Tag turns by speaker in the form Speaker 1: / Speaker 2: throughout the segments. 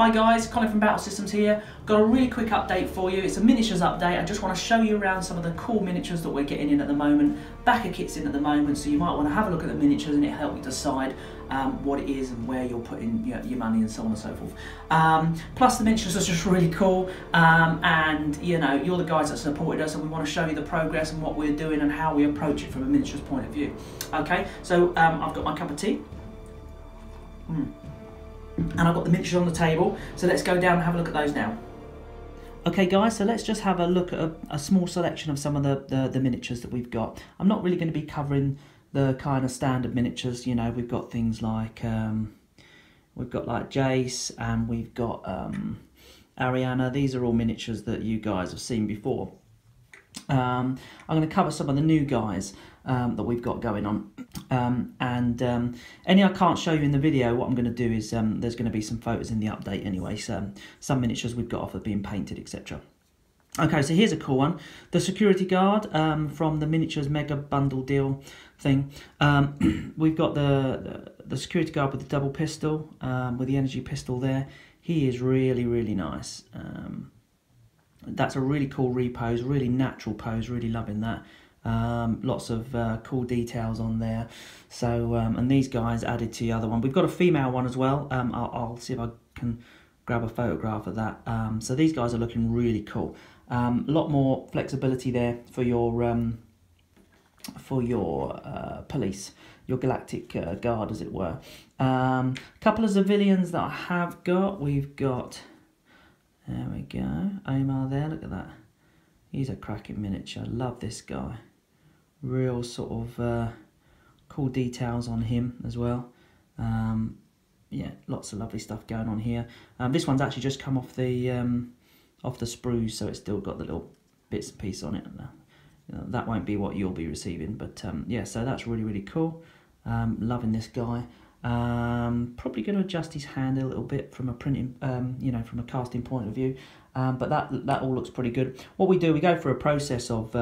Speaker 1: Hi guys, Colin from Battle Systems here. Got a really quick update for you. It's a miniatures update. I just want to show you around some of the cool miniatures that we're getting in at the moment. Backer kits in at the moment, so you might want to have a look at the miniatures and it'll help you decide what it is and where you're putting your money and so on and so forth. Plus the miniatures are just really cool, and you know, you're the guys that supported us and we want to show you the progress and what we're doing and how we approach it from a miniatures point of view. Okay, so I've got my cup of tea. And I've got the miniatures on the table, so let's go down and have a look at those now. Okay guys, so let's just have a look at a small selection of some of the miniatures that we've got. I'm not really going to be covering the kind of standard miniatures, you know, we've got things like, we've got like Jace and we've got Ariana. These are all miniatures that you guys have seen before. I'm going to cover some of the new guys that we've got going on, and any I can't show you in the video. What I'm going to do is there's going to be some photos in the update anyway, so some miniatures we've got off of being painted, etc. Okay, so here's a cool one, the security guard from the miniatures mega bundle deal thing. We've got the security guard with the double pistol, with the energy pistol there. He is really nice. That's a really cool repose, really natural pose, really loving that. Lots of cool details on there. So, and these guys added to the other one. We've got a female one as well. I'll see if I can grab a photograph of that. So these guys are looking really cool. A lot more flexibility there for your police, your galactic guard, as it were. A couple of civilians that I have got. We've got, there we go, Omar there, look at that. He's a cracking miniature, love this guy. Real sort of cool details on him as well. Yeah, lots of lovely stuff going on here. This one's actually just come off the sprues, so it's still got the little bits and pieces on it. You know, that won't be what you'll be receiving, but yeah, so that's really cool. Loving this guy. Probably going to adjust his hand a little bit from a printing, you know, from a casting point of view, but that all looks pretty good. What we do, we go through a process of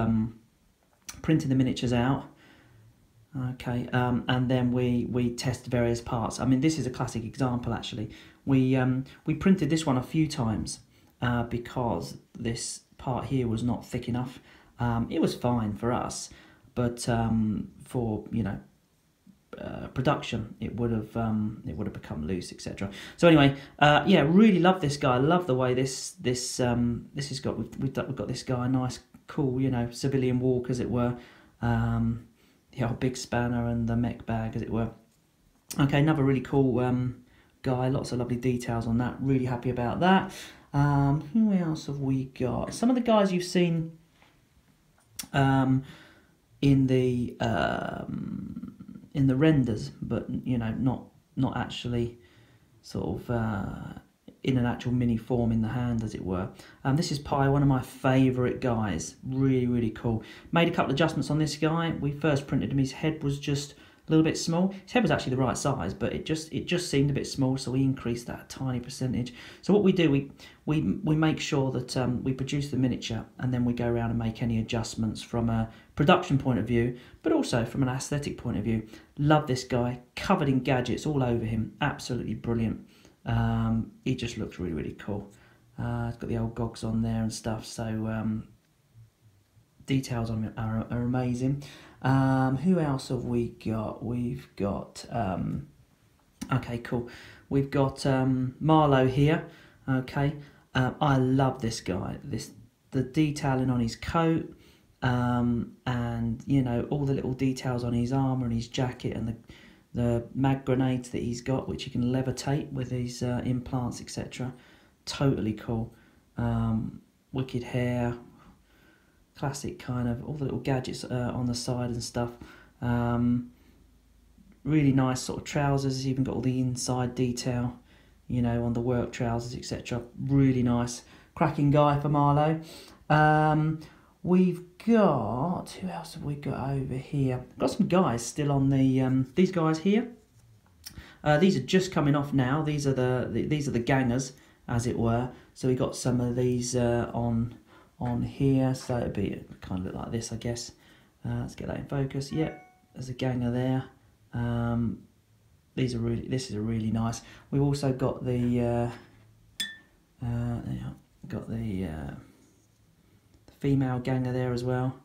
Speaker 1: printing the miniatures out, okay, and then we test various parts. I mean, this is a classic example actually. We printed this one a few times because this part here was not thick enough. It was fine for us, but for, you know, production it would have become loose, etc. So anyway, yeah, really love this guy. Love the way this has got, we've got this guy, nice cool, you know, civilian walk, as it were, the old big spanner and the mech bag, as it were. Okay, another really cool guy, lots of lovely details on that, really happy about that. Who else have we got? Some of the guys you've seen in the renders, but you know, not actually sort of in an actual mini form in the hand, as it were. This is Pi, one of my favourite guys. Really cool. Made a couple of adjustments on this guy. We first printed him, his head was just a little bit small. His head was actually the right size, but it just seemed a bit small, so we increased that a tiny percentage. So what we do, we make sure that we produce the miniature, and then we go around and make any adjustments from a production point of view, but also from an aesthetic point of view. Love this guy, covered in gadgets all over him, absolutely brilliant. He just looks really cool. It's got the old gogs on there and stuff, so details on him are amazing. Who else have we got? We've got okay, cool, we've got Marlowe here. Okay, I love this guy. The detailing on his coat, and you know, all the little details on his armour and his jacket, and the mag grenades that he's got, which he can levitate with his implants, etc. Totally cool. Wicked hair, classic kind of, all the little gadgets on the side and stuff. Really nice sort of trousers. He's even got all the inside detail, you know, on the work trousers, etc. Really nice, cracking guy for Marlowe. We've got, who else have we got over here? Got some guys still on the these guys here. These are just coming off now. These are the gangers, as it were. So we got some of these on here. So it'd be kind of look like this, I guess. Let's get that in focus. Yep, there's a ganger there. This is really nice. We've also got the Yeah, got the female ganger there as well.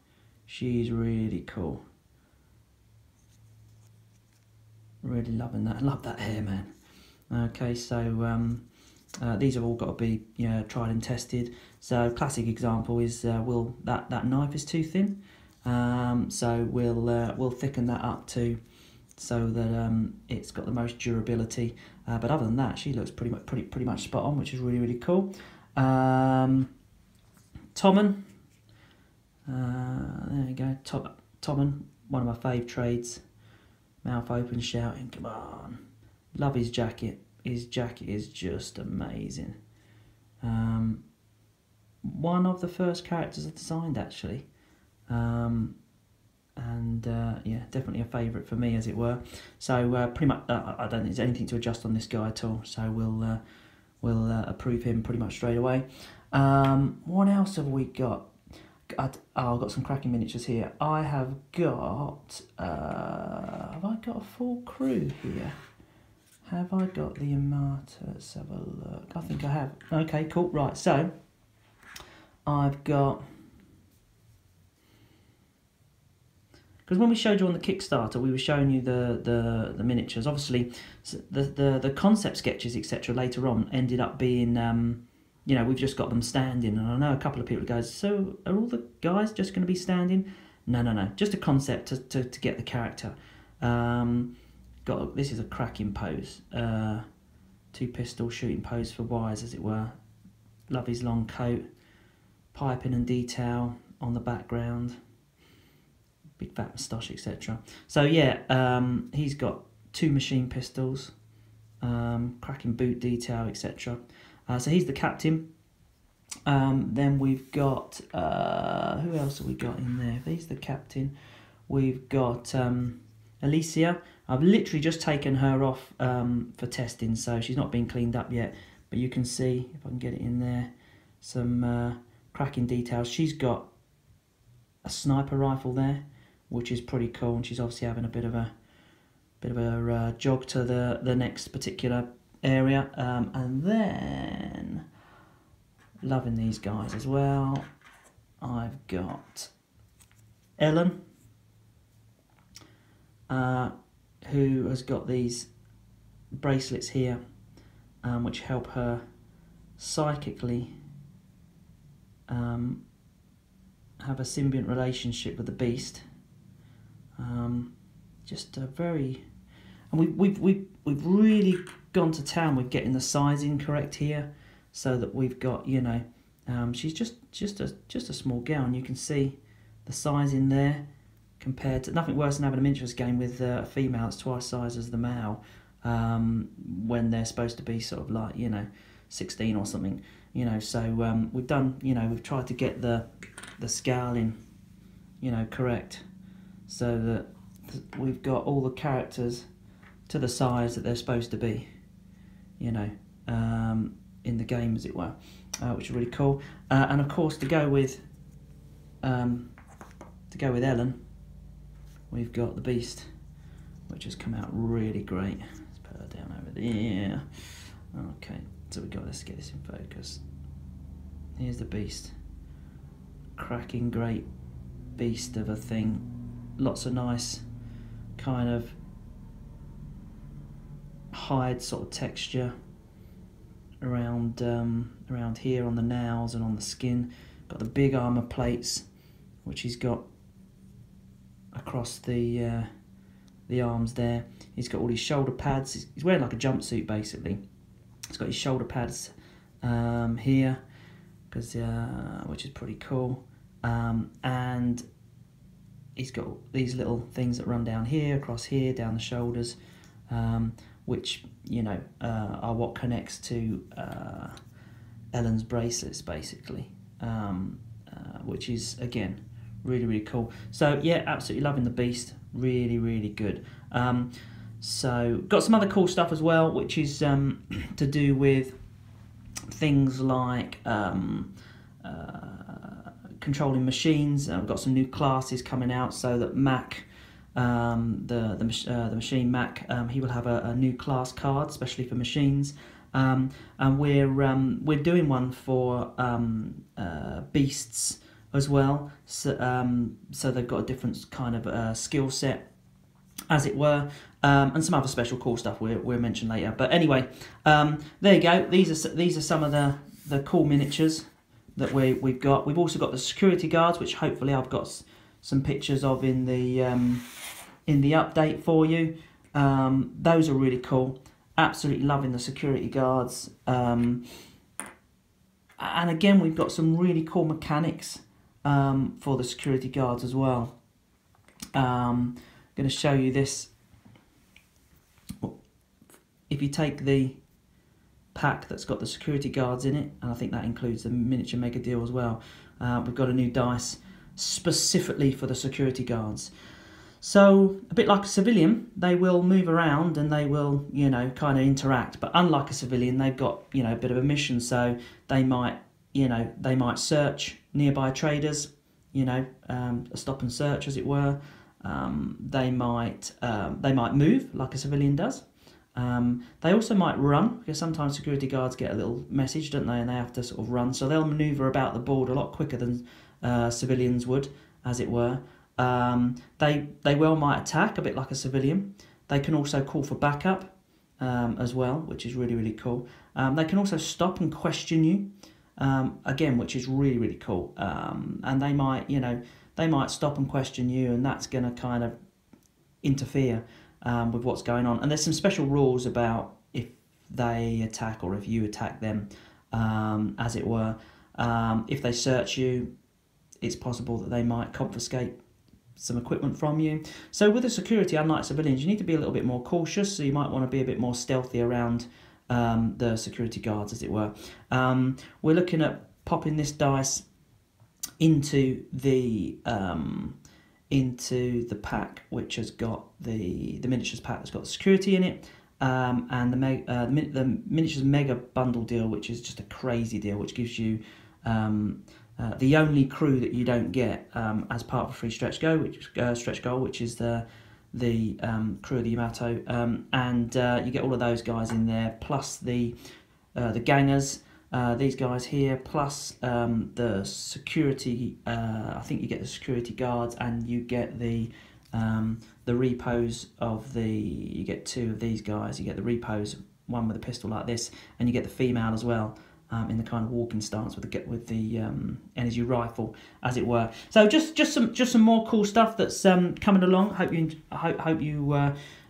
Speaker 1: She's really cool. Really loving that. Love that hair, man. Okay, so these have all got to be tried and tested. So classic example is that knife is too thin. So we'll thicken that up too, so that it's got the most durability. But other than that, she looks pretty much spot on, which is really cool. Tommen. There you go, Tommen, one of my fave trades. Mouth open, shouting, come on. Love his jacket. His jacket is just amazing. One of the first characters I designed, actually. Yeah, definitely a favourite for me, as it were. So pretty much, I don't think there's anything to adjust on this guy at all. So we'll approve him pretty much straight away. What else have we got? I've got some cracking miniatures here. I have got I got a full crew here? Have I got the Amata? Let's have a look. I think I have. Okay, cool. Right, so I've got, because when we showed you on the Kickstarter, we were showing you the miniatures. Obviously, the concept sketches, etc. later on ended up being we've just got them standing, and I know a couple of people go, so are all the guys just going to be standing? No, just a concept to get the character. This is a cracking pose, 2-pistol shooting pose for wires, as it were. Love his long coat, piping and detail on the background, big fat moustache, etc. So yeah, he's got 2 machine pistols, cracking boot detail, etc. So he's the captain. Then we've got, who else have we got in there? He's the captain. We've got Alicia. I've literally just taken her off for testing, so she's not been cleaned up yet. But you can see, if I can get it in there, some cracking details. She's got a sniper rifle there, which is pretty cool, and she's obviously having a bit of a jog to the next particular area. And then, loving these guys as well, I've got Ellen, who has got these bracelets here, which help her psychically have a symbiont relationship with the beast. Just a very, and we've really gone to town with getting the sizing correct here, so that we've got, she's just a small girl, and you can see the sizing there, compared to, nothing worse than having a miniatures game with a female that's twice the size as the male, when they're supposed to be sort of like 16 or something, So we've done, we've tried to get the scaling, correct, so that we've got all the characters to the size that they're supposed to be, in the game, as it were, which is really cool. And of course, to go with Ellen, we've got the Beast, which has come out really great. Let's put her down over there. Okay, so let's get this in focus. Here's the Beast. Cracking great beast of a thing. Lots of nice kind of hide sort of texture around here on the nails and on the skin. Got the big armor plates, which he's got across the arms there. He's got all his shoulder pads. He's wearing like a jumpsuit, basically. He's got his shoulder pads here, which is pretty cool. And he's got these little things that run down here, across here, down the shoulders, which are what connects to Ellen's bracelets, basically, which is, again, really cool. So yeah, absolutely loving the Beast. Really good. So got some other cool stuff as well, which is to do with things like controlling machines. We've got some new classes coming out, so that Mac, the machine Mac, he will have a new class card, especially for machines. and we're doing one for beasts as well. So they've got a different kind of skill set, as it were, and some other special cool stuff we'll mention later. But anyway, there you go. These are some of the cool miniatures that we've got. We've also got the security guards, which hopefully I've got some pictures of in the update for you. Those are really cool. Absolutely loving the security guards. And again, we've got some really cool mechanics for the security guards as well. I'm going to show you this. If you take the pack that's got the security guards in it, and I think that includes the miniature mega deal as well, we've got a new dice specifically for the security guards. So a bit like a civilian, they will move around and they will, you know, kind of interact, but unlike a civilian, they've got, you know, a bit of a mission. So they might, you know, they might search nearby traders, you know, a stop and search, as it were. They might move like a civilian does. They also might run, because sometimes security guards get a little message, don't they, and they have to sort of run. So they'll manoeuvre about the board a lot quicker than civilians would, as it were. They well might attack a bit like a civilian. They can also call for backup as well, which is really, really cool. They can also stop and question you, again, which is really, really cool. And they might, you know, they might stop and question you, and that's going to kind of interfere with what's going on. And there's some special rules about if they attack or if you attack them, as it were. If they search you, it's possible that they might confiscate some equipment from you. So with the security, unlike civilians, you need to be a little bit more cautious. So you might want to be a bit more stealthy around the security guards, as it were. We're looking at popping this dice into the pack, which has got the miniatures pack that's got the security in it, and the miniatures mega bundle deal, which is just a crazy deal, which gives you the only crew that you don't get as part of a free stretch goal, which is the crew of the Yamato, and you get all of those guys in there, plus the gangers, these guys here, plus the security. I think you get the security guards, and you get the repos of the. You get two of these guys. You get the repos, one with a pistol like this, and you get the female as well. In the kind of walking stance with the energy rifle, as it were. So just some more cool stuff that's coming along. Hope you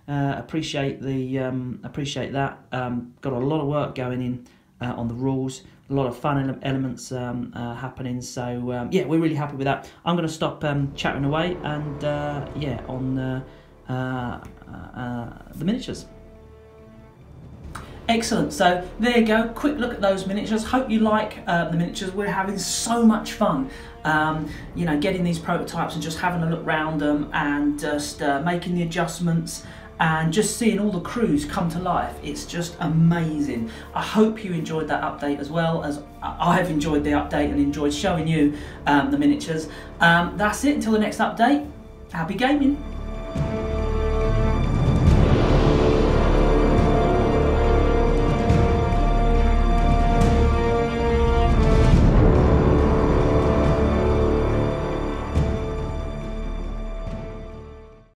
Speaker 1: appreciate that. Got a lot of work going in on the rules. A lot of fun elements happening. So yeah, we're really happy with that. I'm going to stop chatting away and yeah, on the miniatures. Excellent, so there you go, quick look at those miniatures. Hope you like the miniatures. We're having so much fun, you know, getting these prototypes and just having a look round them and just making the adjustments and just seeing all the crews come to life. It's just amazing. I hope you enjoyed that update as well as I've enjoyed the update and enjoyed showing you the miniatures. That's it, until the next update, happy gaming.